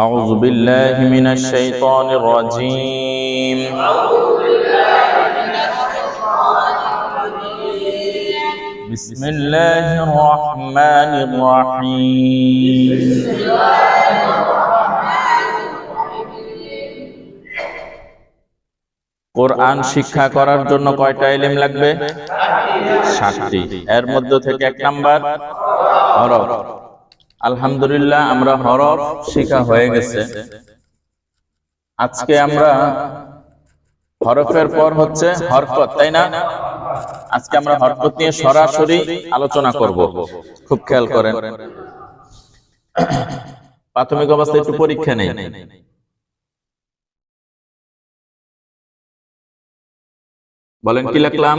أعوذ بالله من الشيطان الرجيم بسم الله الرحمن الرحيم কোরআন শিক্ষা করার জন্য কয়টা ইলম লাগবে? 7টি। এর মধ্যে থেকে এক নাম্বার হরফ। আলহামদুলিল্লাহ আমরা হরফ শিখা হয়ে গেছে। আজকে আমরা হরফের পর হচ্ছে হরকত, তাই না? আজকে আমরা হরকত নিয়ে সরাসরি আলোচনা করব। খুব খেয়াল করেন, প্রাথমিক অবস্থায় একটু পরীক্ষা নেই। বলেন কি লিখলাম?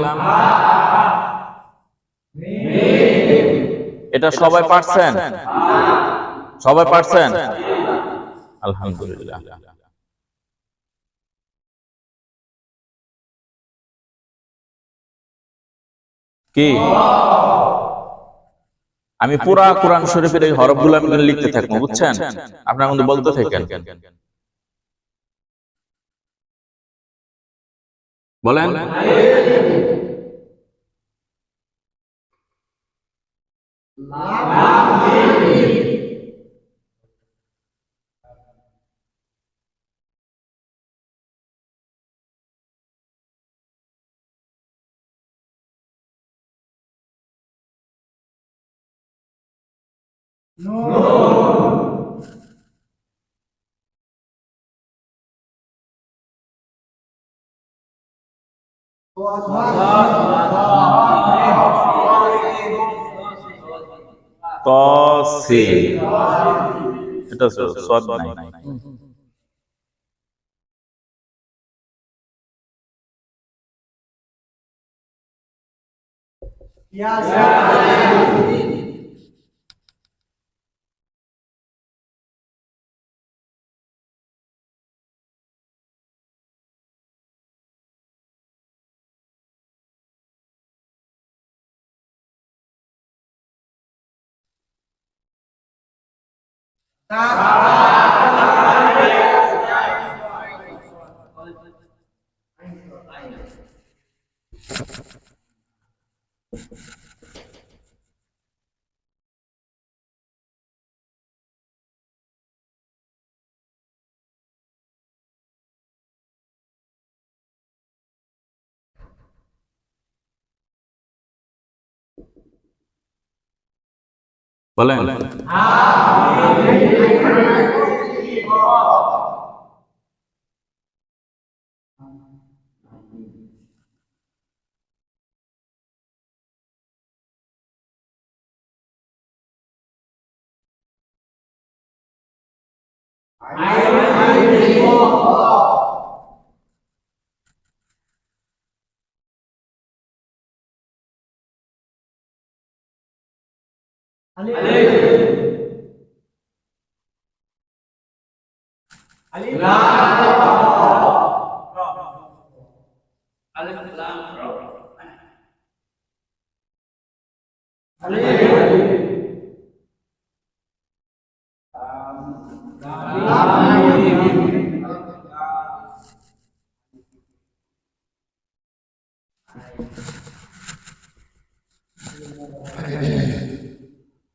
এটা সবাই পারছেন? সবাই পারছেন? আলহামদুলিল্লাহ। কি আমি পুরা কোরআন শরীফের এই হরফগুলো আমি লিখতে থাকবো, বুঝছেন? আপনারা কিন্তু বলতে থাকেন। বলেন তসিল, এটা সদ নাই। বলেন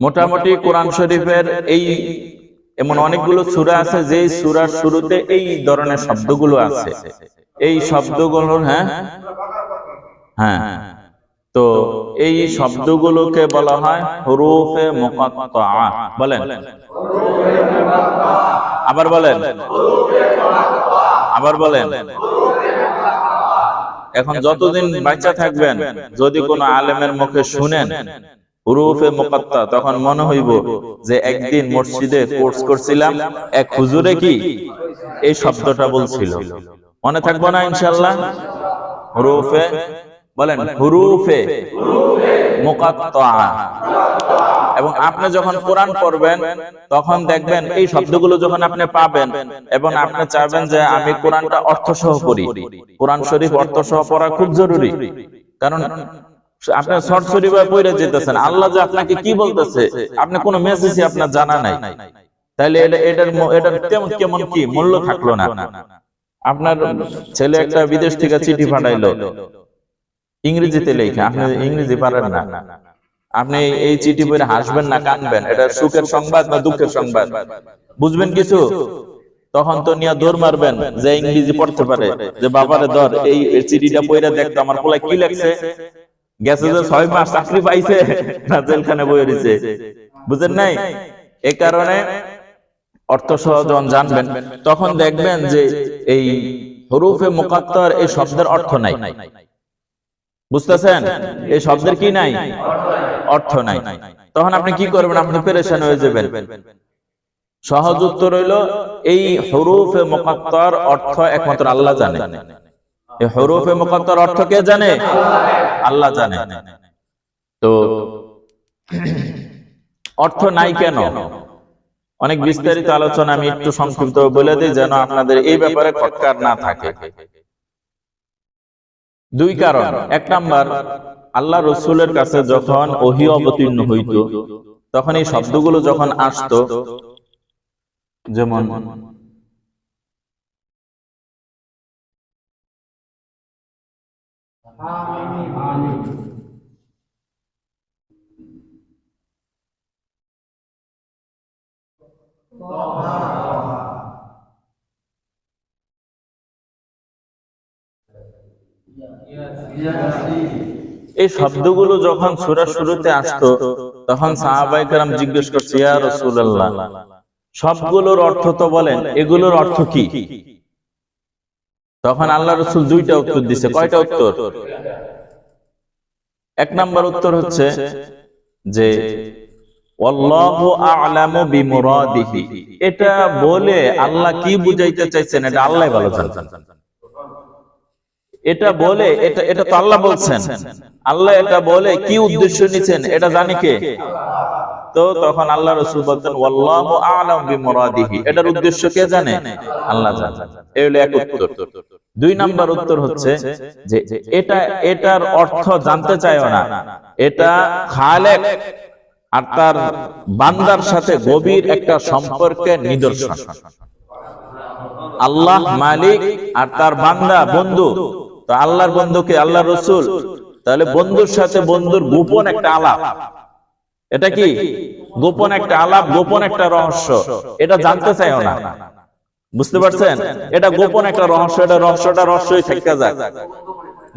মোটামুটি কোরআন শরীফের এই এমন অনেকগুলো সূরা আছে যে সূরার শুরুতে এই ধরনের শব্দগুলো আছে। এই শব্দগুলো হ্যাঁ, তো এই শব্দগুলোকে বলা হয় হুরুফে মুকাত্তাআ। বলেন আবার, বলেন আবার, বলেন। এখন যতদিন বাচ্চা থাকবেন, যদি কোনো আলেমের মুখে শুনেন হুরুফে মুকাত্তা, তখন মনে হইব যে একদিন মসজিদে কোর্স করছিলাম, এক হুজুরে কি এই শব্দটা বলছিল। মনে থাকবো না ইনশাআল্লাহ? হুরুফে, বলেন হুরুফে মুকাত্তা। এবং আপনি যখন কোরআন পড়বেন তখন দেখবেন এই শব্দগুলো যখন আপনি পাবেন এবং আপনি চাইবেন যে আমি কোরআনটা অর্থসহ পড়ি, কোরআন শরীফ অর্থসহ পড়া খুব জরুরি। কারণ আপনি সরাসরি ভাবে পড়ে যেতেছেন, আল্লাহ যে আপনাকে কি বলতেছে আপনি কোনো মেসেজই আপনার জানা নাই। তাহলে এটার কেমন কি মূল্য থাকলো না। আপনার ছেলে একটা বিদেশ থেকে চিঠি পাঠাইলো, ইংরেজিতে লেখা, আপনি ইংরেজি পারেন না, আপনি এই চিঠি পড়ে হাসবেন না কাঁদবেন? এটা সুখের সংবাদ না দুঃখের সংবাদ? বুঝবেন কিছু? তখন তো নিয়ে দৌড় মারবেন যে ইংরেজি পড়তে পারে, যে বাবারে ধর এই চিঠিটা পড়ে দেখতো আমার পোলায় কি লেখছে, গেছে যে 6 মাস চাকরি পাইছে না জেলখানে বয়ে রয়েছে। বুঝেন নাই? এই কারণে অর্থ সহ যখন জানবেন তখন দেখবেন যে এই হুরুফে মুকাত্তার এই শব্দের অর্থ নাই। বুঝতেছেন? এই শব্দের কি নাই? অর্থ নাই। তখন আপনি কি করবেন? আপনি পেরেশান হয়ে যাবেন। সহজ উত্তর হইল, এই হুরুফে মুকাত্তার অর্থ একমাত্র আল্লাহ জানে। এই হুরুফে মুকাত্তার অর্থ কে জানে? আল্লাহ জানে। তো অর্থ নাই কেন? অনেক বিস্তারিত আলোচনা আমি একটু সংক্ষিপ্ত বলে দিই যেন আপনাদের এই ব্যাপারে খটকার না থাকে। 2 কারণ। 1 নাম্বার, আল্লাহ রাসূলের কাছে যখন ওহী অবতীর্ণ হইত তখন এই শব্দগুলো যখন আসতো, যেমন এই শব্দগুলো যখন সূরার শুরুতে আসতো তখন সাহাবায়ে কেরাম জিজ্ঞেস করছে, ইয়া রাসূলুল্লাহ, সবগুলোর অর্থ তো বলেন, এগুলোর অর্থ কি? তখন আল্লাহ রাসূল 2টা উত্তর দিছে। কয়টা উত্তর? 1 নাম্বার উত্তর হচ্ছে যে আল্লাহু আ'লামু বিমুরাদিহি, এটা বলে আল্লাহ কি বুঝাইতে চাইছেন এটা আল্লাহই ভালো জানেন। এটা বলে এটা তো আল্লাহ বলছেন, আল্লাহ এটা বলে কি উদ্দেশ্য নিছেন এটা জানে কে? তো তখন আল্লাহ রাসূল বলতেন আল্লাহু আ'লামু বিমুরাদিহি, এটার উদ্দেশ্য কে জানে? আল্লাহ জানেন। এই হলো 1 উত্তর। 2 নাম্বার উত্তর হচ্ছে যে এটার অর্থ জানতে চাইও না, এটা খালেক আর তার বান্দার সাথে গভীর একটা সম্পর্কের নিদর্শন। আল্লাহ মালিক আর তার বান্দা বন্ধু। তো আল্লাহর বন্ধুকে আল্লাহ রাসূল, তাহলে বন্ধুর সাথে বন্ধুর গোপন একটা আলাপ। এটা কি? গোপন একটা আলাপ, গোপন একটা রহস্য। এটা জানতে চাইও না। বুঝতে পারছেন? এটা গোপন একটা রহস্য, এটা রহস্যটা রহস্যই থেকে যায়।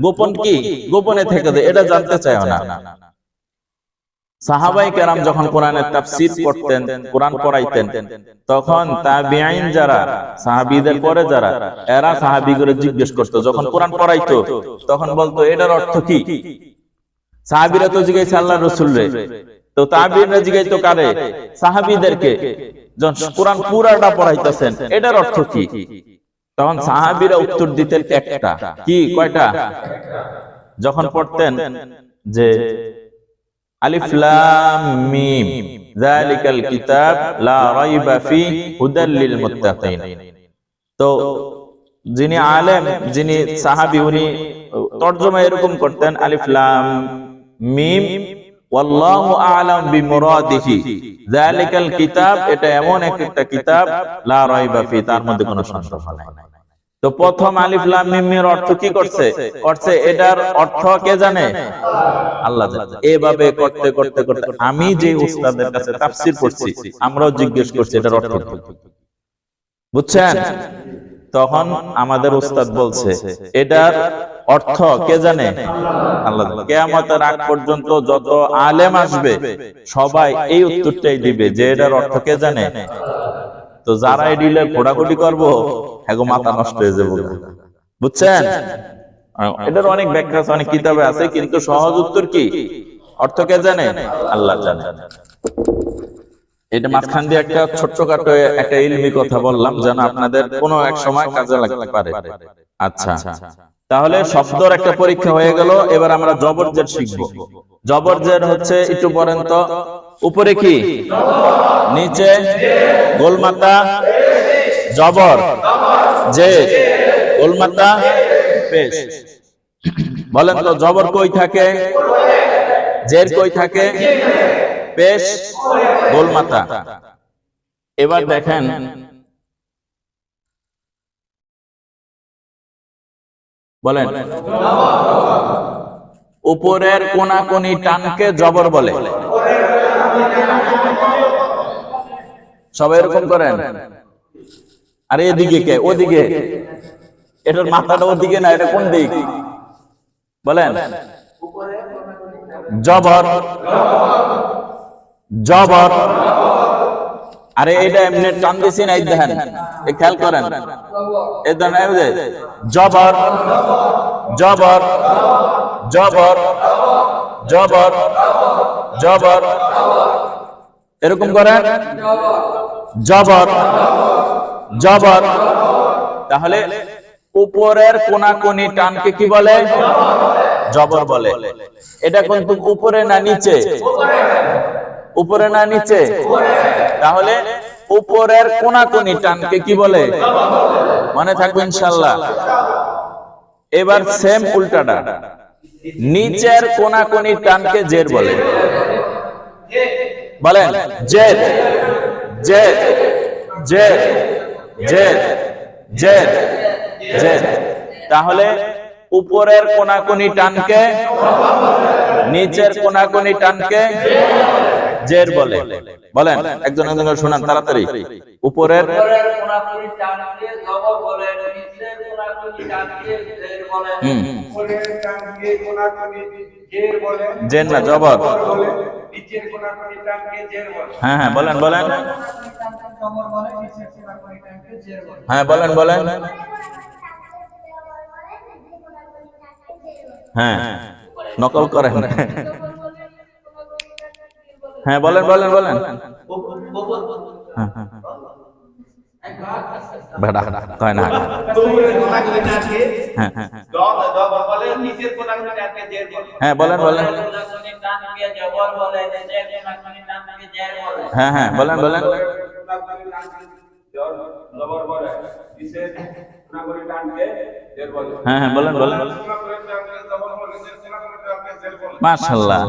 গোপন কি? গোপনে থেকে যায়, এটা জানতে চাইও না। সাহাবায়ে কেরাম যখন কোরআনের তাফসীর পড়তেন, কোরআন পড়াইতেন, তখন তাবিঈন যারা, সাহাবীদের পরে যারা, এরা সাহাবীগুলো জিজ্ঞেস করতো, যখন কোরআন পড়াইতো তখন বলতো এটার অর্থ কি? সাহাবীরা তো জিজ্ঞাসা আল্লাহর রাসূলরে, তো তাবিঈনরা জিজ্ঞাসতো কারে? সাহাবীদেরকে। যখন কোরআন পুরাটা পড়াইতেছেন এটার অর্থ কি? তখন সাহাবীরা উত্তর দিতেন একটা। কি? কয়টা? যখন পড়তেন যে আলিফ লাম মিম যালিকাল কিতাব লা রাইবা ফি হুদাল লিল মুত্তাকিন। তো যিনি আলেম, যিনি সাহাবী, উনি তরজমা এরকম করতেন আলিফ লাম মিম ওয়াল্লাহু আ'লাম বিমুরাদিহি যালিকাল কিতাব, এটা এমন একটা কিতাব লা রাইবা ফি, তার মধ্যে কোনো সন্দেহ নাই। তো প্রথম আলিফ লাম মিম এর অর্থ কি করছে? এটার অর্থ কে জানে? আল্লাহ জানে। এভাবে করতে করতে করতে আমি যে উস্তাদের কাছে তাফসীর পড়ছি, আমরাও জিজ্ঞেস করছি এটার অর্থ কি? বুঝছেন? তখন আমাদের উস্তাদ বলছে এটার অর্থ কে জানে? আল্লাহ জানে। কিয়ামতের আগ পর্যন্ত যত আলেম আসবে সবাই এই উত্তরটাই দিবে যে এটার অর্থ কে জানে? তো যারা এই ডিলে ঘোড়াঘুটি করবো হ্যাগো মাথা নষ্ট হয়ে যাবে। বুঝছেন? এটার অনেক ব্যাখ্যা আছে, অনেক কিতাবে আছে, কিন্তু সহজ উত্তর কি? অর্থ কে জানে? আল্লাহ জানে। এটা মাঝখান দিয়ে একটা ছোট্টখাটো একটা ইলমি কথা বললাম যেন আপনাদের কোনো এক সময় কাজে লাগতে পারে। আচ্ছা, তাহলে শব্দের একটা পরীক্ষা হয়ে গেল। এবার আমরা জবর জের শিখবো। জবর জের হচ্ছে, একটু বলেন তো, উপরে কি? নিচে গোলমাতা জবর, জে গোলমাতা পেশ। বলেন তো জবর কই থাকে? জের কই থাকে? পেশ গোলমাতা। এবার দেখেন বলেন উপরের কোনাকুনি টানকে জবর বলে। সবাই এরকম করেন। আরে এদিকে কে? ওদিকে। এটার মাথাটা ওদিকে না, এটা কোন দিক বলেন? জবর জবর। আরে এটা এমনি টান দিছি না, এই দেখেন, এই খেয়াল করেন, এই দেখেন জবর জবর জবর জবর জবর, এরকম করেন জবর জবর। তাহলে উপরের কোনাকুনি টানকে কি বলে? জবর বলে। এটা কিন্তু উপরে না নিচে? উপরে না নিচে? তাহলে উপরের কোনাকুনি টানকে কি বলে? মনে থাকবে ইনশাআল্লাহ। এবার সেম উল্টাটা, নিচের কোনাকুনি টানকে জের বলে। বলেন জের জের জের জের জের জের। তাহলে উপরের কোনাকুনি টানকে, নিচের কোনাকুনি টানকে জের বলে। বলেন একজন একজন শোনান তাড়াতাড়ি। উপরের কোনাকুনি টানকে জবর বলে, নিচের কোনাকুনি টানকে জের বলে। উপরের টানকে কোনাকুনি জের বলে, জের না জবর বলে, নিচের কোনাকুনি টানকে জের বলে। হ্যাঁ হ্যাঁ বলেন বলেন। হ্যাঁ বলেন বলেন। হ্যাঁ নকল করেন। হ্যাঁ বলেন বলেন বলেন। বেড়া কয় না। হ্যাঁ বলেন বলেন। হ্যাঁ হ্যাঁ বলেন বলেন। হ্যাঁ হ্যাঁ বলেন বলেন। মাশাআল্লাহ।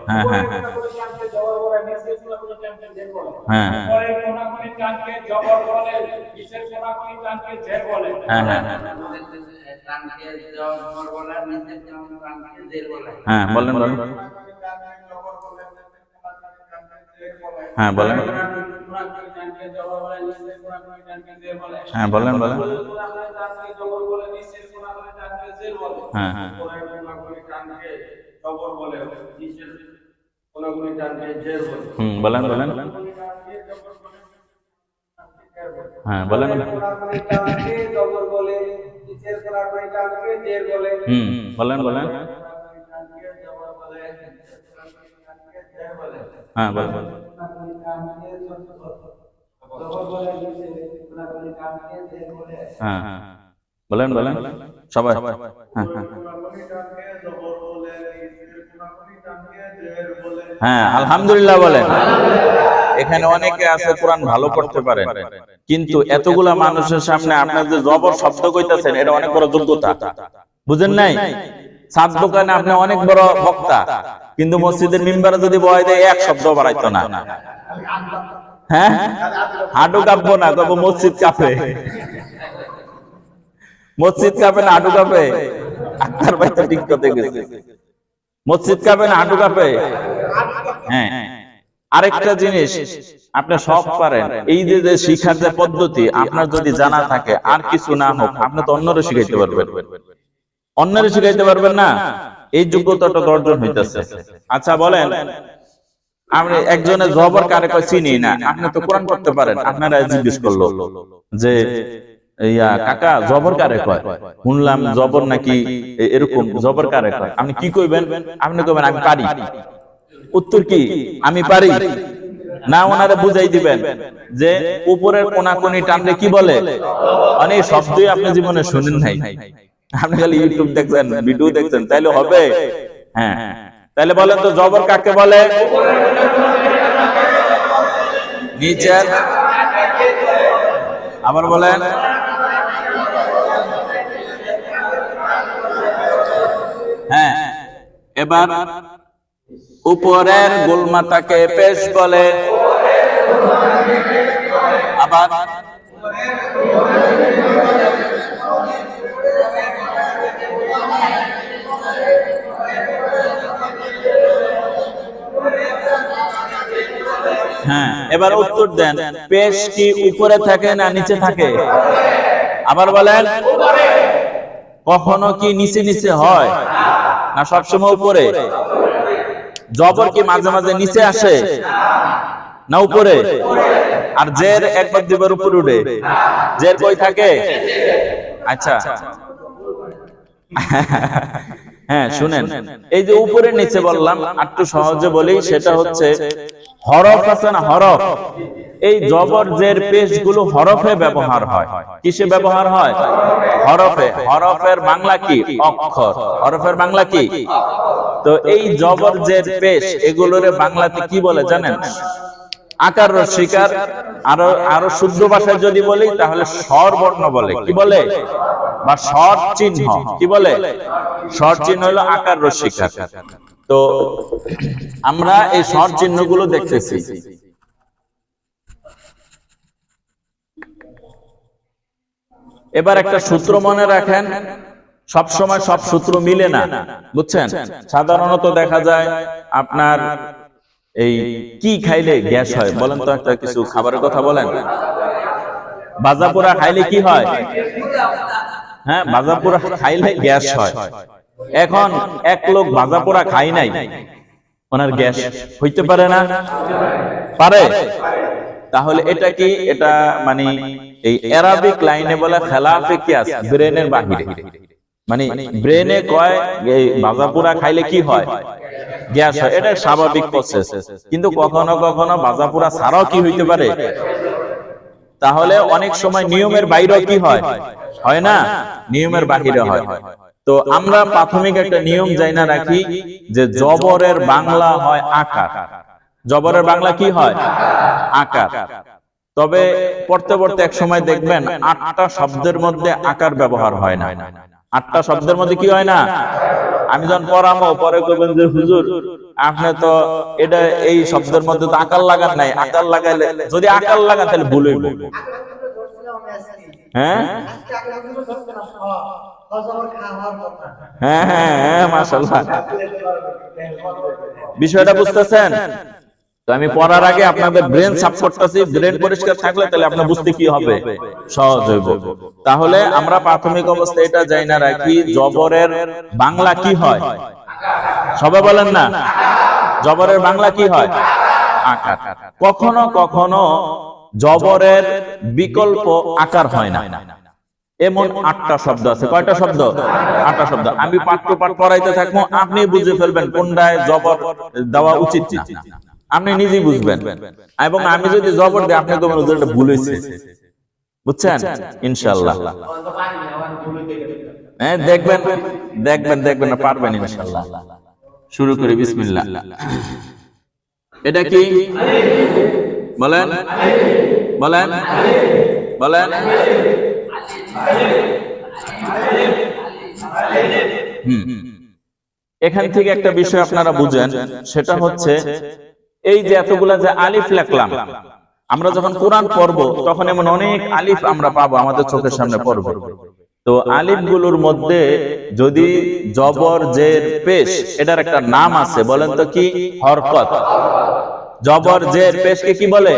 হ্যাঁ হ্যাঁ হ্যাঁ হ্যাঁ হ্যাঁ বলেন বলেন। হ্যাঁ বলেন। হ্যাঁ বলেন বলেন। হ্যাঁ হ্যাঁ বলেন বলেন। হ্যাঁ বলেন। বলেন বলেন। হ্যাঁ বলেন। হ্যাঁ হ্যাঁ বলেন বলেন সবাই। হ্যাঁ হ্যাঁ হ্যাঁ আলহামদুলিল্লাহ বলেন। এখানে অনেকে আছে কোরআন ভালো পড়তে পারেন, কিন্তু এতগুলা মানুষের সামনে আপনার যে জবর শব্দ কইতাছেন, এটা অনেক বড় যোগ্যতা। বুঝেন নাই? সাত দোকানে আপনি অনেক বড় বক্তা, কিন্তু মসজিদের মিম্বারে যদি বয় দেয় এক শব্দ বাড়াইতো না। হ্যাঁ হাঁটু কাঁপবো না, তবে মসজিদ কাঁপে। মসজিদ কাঁপে না হাঁটু কাঁপে? আক্তার ভাই তো ঠিক কথা গেছে। মসজিদ কাঁপে না হাঁটু কাঁপে? হ্যাঁ। আরেকটা জিনিস, আপনি সব পারেন, এই যে শিক্ষার যে পদ্ধতি আপনার যদি জানা থাকে, আর কিছু না হোক আপনি তো অন্যরে শিখাইতে পারবেন। অন্যরে শিখাইতে পারবেন না, এই যোগ্যতাটা অর্জন হইতেছে। আচ্ছা বলেন, আমি একজনের জবর কারে কয় চিনি না, আপনি তো কোরআন পড়তে পারেন, আপনারা জিজ্ঞেস করলো যে কাকা জবর কারে কয়, শুনলাম জবর নাকি এরকম, জবর কারে কয়, আপনি কি কইবেন? আপনি কইবেন আমি পারি। উত্তর কি? আমি পারি না। ওনারে বুঝাই দিবেন যে উপরের কোনাকুনি টানলে কি বলে। অনেক শব্দই আপনি জীবনে শুনেন নাই, আপনি খালি ইউটিউব দেখছেন, ভিডিও দেখছেন, তাইলে হবে? হ্যাঁ তাইলে বলেন তো জবর কাকে বলে? নিচের। আবার বলেন। হ্যাঁ এবার উপরের গোলমাতাকে পেশ বলে। আবার হ্যাঁ, এবার উত্তর দেন, পেশ কি উপরে থাকে না নিচে থাকে? আবার বলেন, কখনো কি নিচে নিচে হয় না সবসময় উপরে? জবর কি মাঝে মাঝে নিচে আসে না উপরে? আর জের একবার দুইবার উপরে উঠে, জের কই থাকে? আচ্ছা, হ্যাঁ শুনেন, এই যে উপরে নিচে বললাম, একটু সহজে বলি, সেটা হচ্ছে হরফ আছে না, হরফ, এই জবর জের পেশ গুলো হরফে ব্যবহার হয়। কিসে ব্যবহার হয়? হরফে। হরফের বাংলা কি? অক্ষর। হরফের বাংলা কি? তো এই জবর জের পেশ এগুলোরে বাংলাতে কি বলে জানেন? আকার রস্বীকার। আরো শুদ্ধ ভাষায় যদি বলি তাহলে স্বর বর্ণ বলে। কি বলে? বা স্বর চিহ্ন। কি বলে? স্বর চিহ্ন হলো আকার রস্বীকার। তো আমরা এই স্বর চিহ্নগুলো দেখতেছি। এবার একটা সূত্র মনে রাখেন, সব সময় সব সূত্র মিলে না, বুঝছেন? সাধারণত দেখা যায় আপনার এই কি খাইলে গ্যাস হয় বলেন তো, একটা কিছু খাবারের কথা বলেন। ভাজা পোড়া খাইলে কি হয়? হ্যাঁ, ভাজা পোড়া খাইলে গ্যাস হয়। এখন এক লোক ভাজা পোড়া খাই নাই, ওনার গ্যাস হইতে পারে না? পারে? তাহলে এটা কি? এটা মানে এই অ্যারাবিক লাইনে বলে খেলাফে কিয়াস, ব্রেনের বাহিরে। মানে ব্রেনে কয় এই ভাজা পোড়া খাইলে কি হয়? গ্যাস হয়। এটা স্বাভাবিক প্রসেস। কিন্তু কখনো কখনো ভাজা পোড়া ছাড়াও কি হইতে পারে? তাহলে অনেক সময় নিয়মের বাইরেও কি হয়? হয় না? নিয়মের বাহিরে হয়। তো আমরা প্রাথমিক একটা নিয়ম জানা রাখি যে জবরের বাংলা হয় আকার। জবরের বাংলা কি হয়? আকার। তবে পড়তে পড়তে এক সময় দেখবেন 8টা শব্দের মধ্যে আকার ব্যবহার হয় না। 8টা শব্দের মধ্যে কি হয় না? আমি যখন পড়াবো পরে কইবেন যে হুজুর আপনি তো এটা এই শব্দের মধ্যে তো আকার লাগান নাই। আকার লাগাইলে, যদি আকার লাগান তাহলে ভুল হইব। হ্যাঁ হ্যাঁ হ্যাঁ হ্যাঁ, মাশাআল্লাহ, বিষয়টা বুঝতেছেন? তো আমি পড়ার আগে আপনাদের ব্রেন সাফ করতেছি। ব্রেন পরিষ্কার থাকলে তাহলে আপনি বুঝতে কি হবে? সহজ হইব। তাহলে আমরা প্রাথমিক অবস্থায় এটা জানা রাখি, জবরের বাংলা কি হয়? সবাই বলেন না, জবরের বাংলা কি হয়? আকার। কখনো কখনো জবরের বিকল্প আকার হয় না। এমন 8টা শব্দ আছে। কয়টা শব্দ? 8টা শব্দ। আমি পাঠ পড়াইতে থাকবো, আপনি বুঝে ফেলবেন কোনটায় জবর দেওয়া উচিত না, আপনি নিজেই বুঝবেন। এবং আমি যদি জবর দিই আপনি কবেন ওটা ভুল হয়েছে, বুঝছেন? ইনশাআল্লাহ হ্যাঁ, দেখবেন দেখবেন দেখবেন না, পারবেন ইনশাআল্লাহ। শুরু করি, বিসমিল্লাহ। এটা কি বলেন? বলেন বলেন। এখান থেকে একটা বিষয় আপনারা বুঝেন, সেটা হচ্ছে এই যে এতগুলা যে আলিফ লিখলাম, আমরা যখন কোরআন পড়বো তখন এমন অনেক আলিফ আমরা পাবো, আমাদের চোখের সামনে পড়বো। তো আলিফ গুলোর মধ্যে যদি জবর জের পেশ, এটার একটা নাম আছে, বলেন তো কি? হরকত। জবর জের পেশকে কি বলে?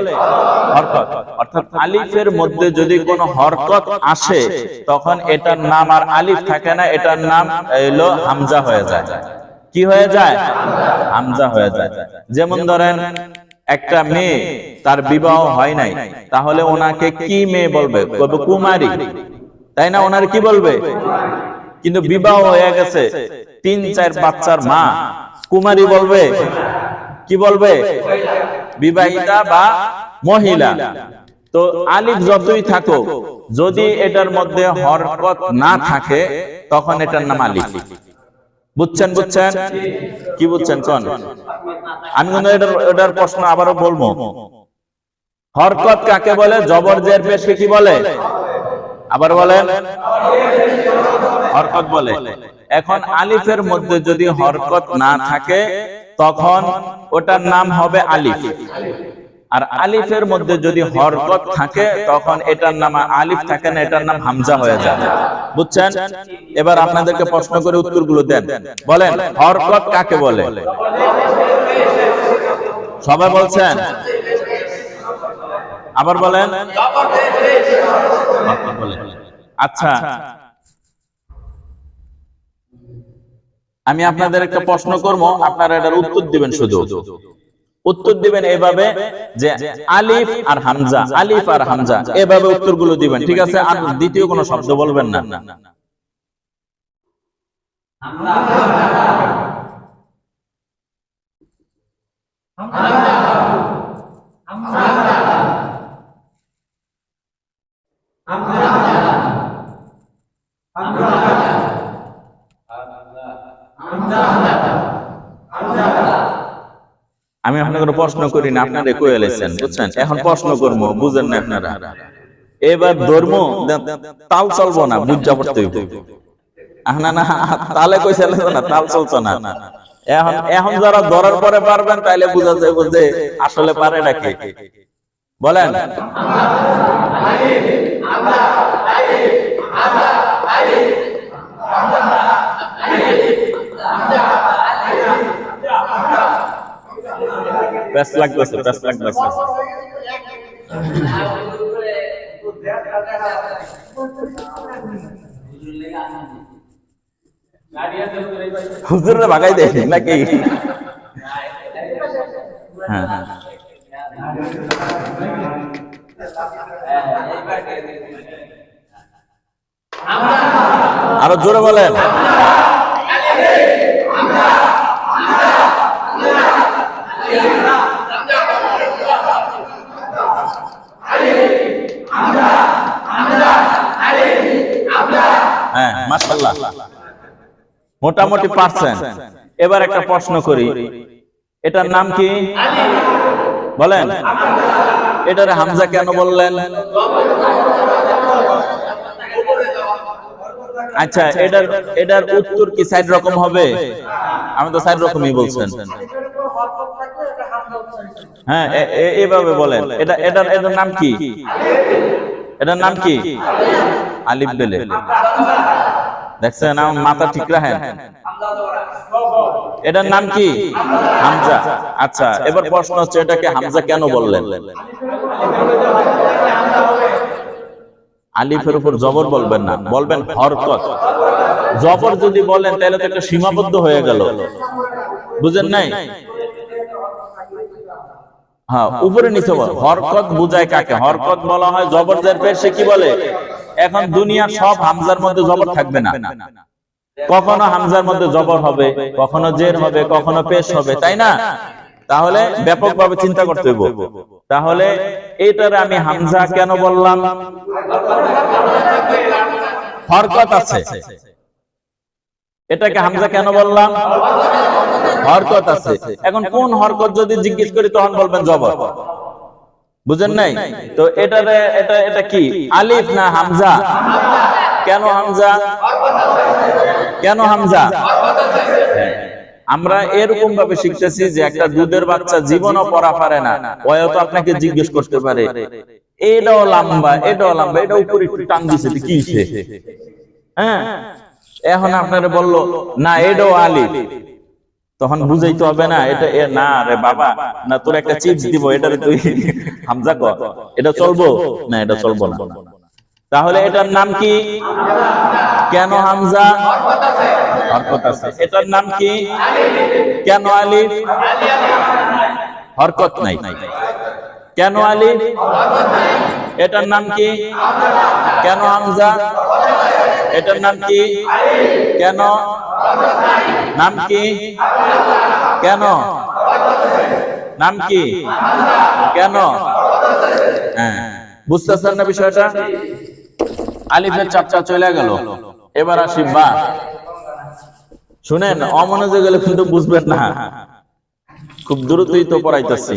হরকত। অর্থাৎ আলিফের মধ্যে যদি কোনো হরকত আসে তখন এটার নাম আর আলিফ থাকে না, এটার নাম হলো হামজা হয়ে যায়। কি হয়ে যায়? হামজা হয়ে যায়। যেমন ধরেন একটা মেয়ে, তার বিবাহ হয় নাই, তাহলে ওনাকে কি মেয়ে বলবে? বলবে কুমারী, তাই না? ওনার কি বলবে? কিন্তু বিবাহ হয়ে গেছে, 3-4 বাচ্চার মা, কুমারী বলবে? কি বলবে? বিবাহিতা বা মহিলা। তো আলিফ যতই থাকুক, যদি এটার মধ্যে হরকত না থাকে তখন এটার নাম আলিফ। বুঝছেন? বুঝছেন? কি বুঝছেন কোন? আমি কিন্তু এটার প্রশ্ন আবারও বলবো। হরকত কাকে বলে? জবর জের পেশকে কি বলে? আবার বলেন। হরকত বলে। এখন আলিফের মধ্যে যদি হরকত না থাকে তখন ওটার নাম হবে আলিফ। আর আলিফের মধ্যে যদি হরকত থাকে তখন এটার নাম আলিফ থাকে না, এটার নাম হামজা হয়ে যায়। বুঝছেন? এবার আপনাদেরকে প্রশ্ন করে উত্তরগুলো দেন। বলেন হরকত কাকে বলে? সবাই বলছেন? আবার বলেন। আচ্ছা, আমি আপনাদের একটা প্রশ্ন করবো, আপনারা এটার উত্তর দিবেন। শুধু উত্তর দিবেন এভাবে যে আলিফ আর হামজা, আলিফ আর হামজা, এভাবে উত্তরগুলো দিবেন, ঠিক আছে? আর দ্বিতীয় কোনো শব্দ বলবেন না। আমি আপনাদের প্রশ্ন করি না, আপনারা কই এলেছেন, বুঝছেন? এখন প্রশ্ন করবো, বুঝেন না আপনারা। এবার ধর্ম তাল চলবো না, বুঝা পড়তে হইব। না না, তালে কই চলবে না, তাল চলতো না। এখন এখন যারা ধরার পরে পারবেন তাইলে বুঝা যাবে যে আসলে পারে নাকি। বলেন প্যাস লাগতেছে, প্যাস লাগতেছে। হুজুররা ভাগাই দেয় নাকি? হ্যাঁ, আরো জোরে বলেন। হ্যাঁ, মাশাআল্লাহ, মোটামুটি পারছেন। এবার একটা প্রশ্ন করি, এটার নাম কি? বলেন। এটার হামজা কেন বললেন? আচ্ছা, এটার উত্তর কি 4 রকম হবে? আমি তো 4 রকমই বলছেন। হ্যাঁ, এইভাবে বলেন। এটার নাম কি? এটার নাম কি? আলিফ বেলে। দেখছেন আমার মাথা ঠিক রাখেন। এটার নাম কি? হামজা। আচ্ছা, এবার প্রশ্ন হচ্ছে এটাকে হামজা কেন বললেন? আলিফের উপর জবর বলবেন না, বলবেন হরকত। জবর যদি বলেন তাহলে তো একটা সীমাবদ্ধ হয়ে গেল, বুঝেন নাই? হ্যাঁ, উপরে নিচে বল। হরকত বুঝায় কাকে? হরকত বলা হয় জবর জের পেশ। সে কি বলে? এখন দুনিয়ার সব হামজার মধ্যে জবর থাকবে না, কখনো হামজার মধ্যে জবর হবে, কখনো জের হবে, কখনো পেশ হবে, তাই না? তাহলে ব্যাপকভাবে চিন্তা করতে হবে। তাহলে এইটারে আমি হামজা কেন বললাম? হরকত আছে। এটাকে হামজা কেন বললাম? হরকত আছে। এখন কোন হরকত যদি জিজ্ঞেস করি তখন বলবেন জবর। বুঝেন নাই? তো এটা কি আলিফ না হামজা? কেন হামজা? কেন হামজা? আমরা এরকম ভাবে শিখতেছি যে একটা দুধের বাচ্চা জীবনও পড়া পারে না, হয়তো আপনাকে জিজ্ঞেস করতে পারে এটাও লম্বা, এটাও লম্বা, এটা উপরে একটু টান দিছে, কি হইছে? হ্যাঁ, এখন আপনারা বললো না এটাও আলিফ, তখন বুঝাইতে হবে না এটা না রে বাবা, না তোর একটা চিপস দিব, এটারে তুই হামজা কর, এটা চলবো না? এটা চলবো না। তাহলে এটার নাম কি? কেন হামজা? হরকত আছে। এটার নাম কি? কেন আলিফ? হরকত নাই। কেন আলিফ? এটার নাম কি? কেন হামজা? এটার নাম কি? কেন? নাম কি? কেন? নাম কি? কেন? হ্যাঁ, বুঝতেছেন না বিষয়টা? আলিফের চাপটা চলে গেল। এবার আসি বা। শুনেন, অমনোযোগ গেলে কিন্তু বুঝবেন না, খুব দ্রুতই তো পড়াইতেছি।